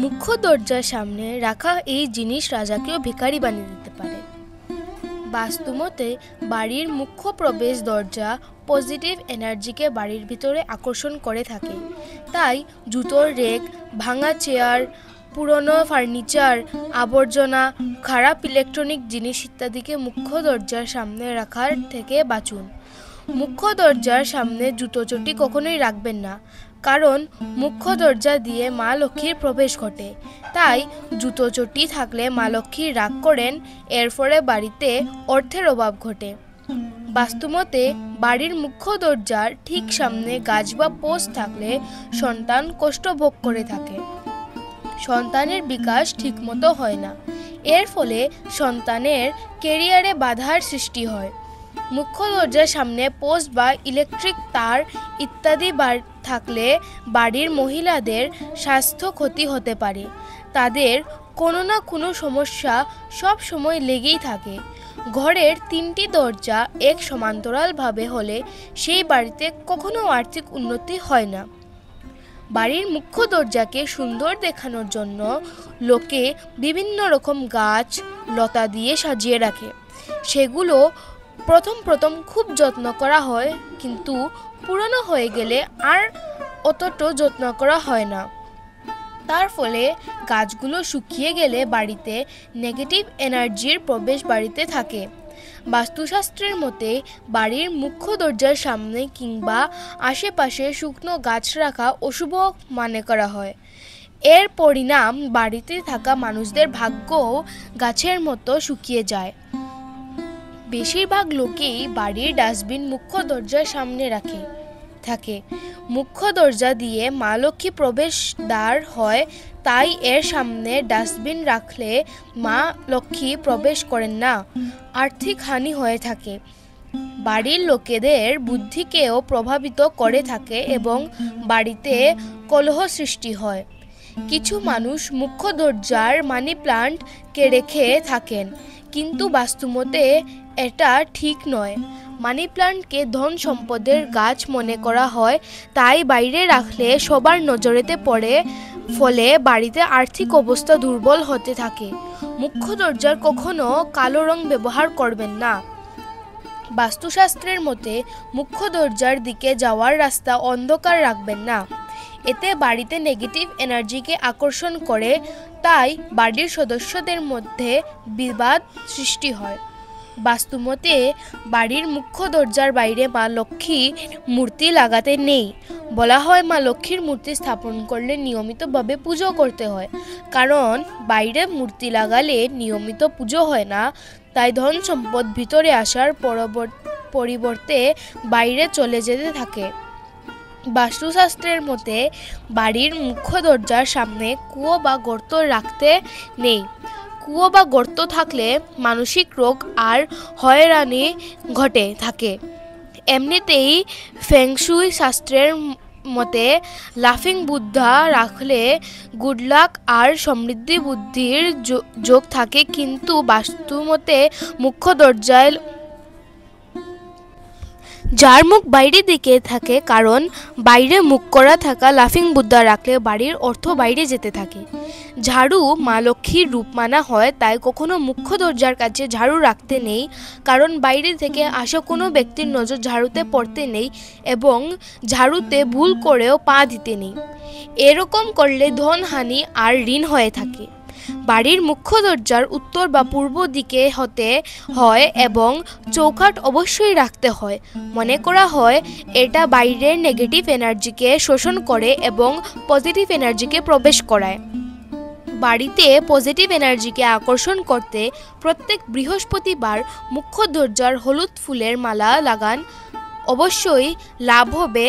মুখ্য দরজার সামনে রাখা এই জিনিস রাজাকেও ভিখারি বানিয়ে দিতে পারে। বাস্তুমতে বাড়ির মুখ্য প্রবেশ দরজা পজিটিভ এনার্জিকে বাড়ির ভিতরে আকর্ষণ করে থাকে। তাই জুতোর রেক, ভাঙা চেয়ার, পুরনো ফার্নিচার, আবর্জনা, খারাপ ইলেকট্রনিক জিনিস ইত্যাদিকে মুখ্য দরজার সামনে রাখার থেকে বাঁচুন। মুখ্য দরজার সামনে জুতো চটি কখনোই রাখবেন না, কারণ মুখ্য দরজা দিয়ে মা লক্ষ্মীর প্রবেশ ঘটে। তাই জুতো চটি থাকলে মা লক্ষ্মী রাগ করেন, এর ফলে বাড়িতে অর্থের অভাব ঘটে। বাস্তুমতে বাড়ির মুখ্য দরজার ঠিক সামনে গাছ বা পোস্ট থাকলে সন্তান কষ্ট ভোগ করে থাকে, সন্তানের বিকাশ ঠিকমতো হয় না, এর ফলে সন্তানের ক্যারিয়ারে বাধার সৃষ্টি হয়। মুখ্য দরজার সামনে পোস্ট বা ইলেকট্রিক তার ইত্যাদি থাকলে বাড়ির মহিলাদের স্বাস্থ্য ক্ষতি হতে পারে। তাদের কোনো না কোনো সমস্যা সব সময় লেগেই থাকে। ঘরের 3টি দরজা এক সমান্তরালভাবে হলে সেই বাড়িতে কখনো আর্থিক উন্নতি হয় না। বাড়ির মুখ্য দরজাকে সুন্দর দেখানোর জন্য লোকে বিভিন্ন রকম গাছ লতা দিয়ে সাজিয়ে রাখে। সেগুলো প্রথম খুব যত্ন করা হয়, কিন্তু পুরনো হয়ে গেলে আর অতটা যত্ন করা হয় না। তার ফলে গাছগুলো শুকিয়ে গেলে বাড়িতে নেগেটিভ এনার্জির প্রবেশ বাড়িতে থাকে। বাস্তুশাস্ত্রের মতে বাড়ির মুখ্য দরজার সামনে কিংবা আশেপাশে শুকনো গাছ রাখা অশুভ মনে করা হয়। এর পরিণাম বাড়িতে থাকা মানুষদের ভাগ্যও গাছের মতো শুকিয়ে যায়। বেশিরভাগ লোকেই বাড়ির ডাস্টবিন মুখ্য দরজার সামনে থাকে। মুখ্য দরজা দিয়ে মা লক্ষ্মী প্রবেশ দ্বার হয়, তাই এর সামনে ডাস্টবিন রাখলে মা লক্ষ্মী প্রবেশ করেন না, আর্থিক হানি হয়ে থাকে। বাড়ির লোকেদের বুদ্ধিকেও প্রভাবিত করে থাকে এবং বাড়িতে কলহ সৃষ্টি হয়। কিছু মানুষ মুখ্য দরজার মানি প্লান্টকে রেখে থাকেন, কিন্তু বাস্তুমতে এটা ঠিক নয়। মানি প্লান্টকে ধন সম্পদের গাছ মনে করা হয়, তাই বাইরে রাখলে সবার নজরেতে পড়ে, ফলে বাড়িতে আর্থিক অবস্থা দুর্বল হতে থাকে। মুখ্য দরজার কখনো কালো রং ব্যবহার করবেন না। বাস্তুশাস্ত্রের মতে মুখ্য দরজার দিকে যাওয়ার রাস্তা অন্ধকার রাখবেন না, এতে বাড়িতে নেগেটিভ এনার্জিকে আকর্ষণ করে, তাই বাড়ির সদস্যদের মধ্যে বিবাদ সৃষ্টি হয়। বাস্তুমতে বাড়ির মুখ্য দরজার বাইরে মা লক্ষ্মীর মূর্তি লাগাতে নেই। বলা হয় মা লক্ষ্মীর মূর্তি স্থাপন করলে নিয়মিতভাবে পুজো করতে হয়, কারণ বাইরে মূর্তি লাগালে নিয়মিত পুজো হয় না, তাই ধন সম্পদ ভিতরে আসার পরিবর্তে বাইরে চলে যেতে থাকে। বাস্তুশাস্ত্রের মতে বাড়ির মুখ্য দরজার সামনে কুয়ো বা গর্ত রাখতে নেই। কুয়ো বা গর্ত থাকলে মানসিক রোগ আর হয়রানি ঘটে থাকে। এমনিতেই ফেংশুই শাস্ত্রের মতে লাফিং বুদ্ধা রাখলে গুড লাক আর সমৃদ্ধি বুদ্ধির যোগ থাকে, কিন্তু বাস্তুমতে মুখ্য দরজায় যার মুখ বাইরের দিকে থাকে, কারণ বাইরে মুখ করা থাকা লাফিং বুদ্ধা রাখলে বাড়ির অর্থ বাইরে যেতে থাকে। ঝাড়ু মা লক্ষ্মীর রূপ মানা হয়, তাই কখনো মুখ্য দরজার কাছে ঝাড়ু রাখতে নেই, কারণ বাইরে থেকে আসা কোনো ব্যক্তির নজর ঝাড়ুতে পড়তে নেই এবং ঝাড়ুতে ভুল করেও পা দিতে নেই। এরকম করলে ধন হানি আর ঋণ হয়ে থাকে। বাড়ির মুখ্য দরজার উত্তর বা পূর্ব দিকে হতে হয় এবং চৌকাঠ অবশ্যই রাখতে হয়। মনে করা হয় এটা বাইরের নেগেটিভ এনার্জিকে শোষণ করে এবং পজিটিভ এনার্জিকে প্রবেশ করায়। বাড়িতে পজিটিভ এনার্জিকে আকর্ষণ করতে প্রত্যেক বৃহস্পতিবার মুখ্য দরজার হলুদ ফুলের মালা লাগান, অবশ্যই লাভ হবে।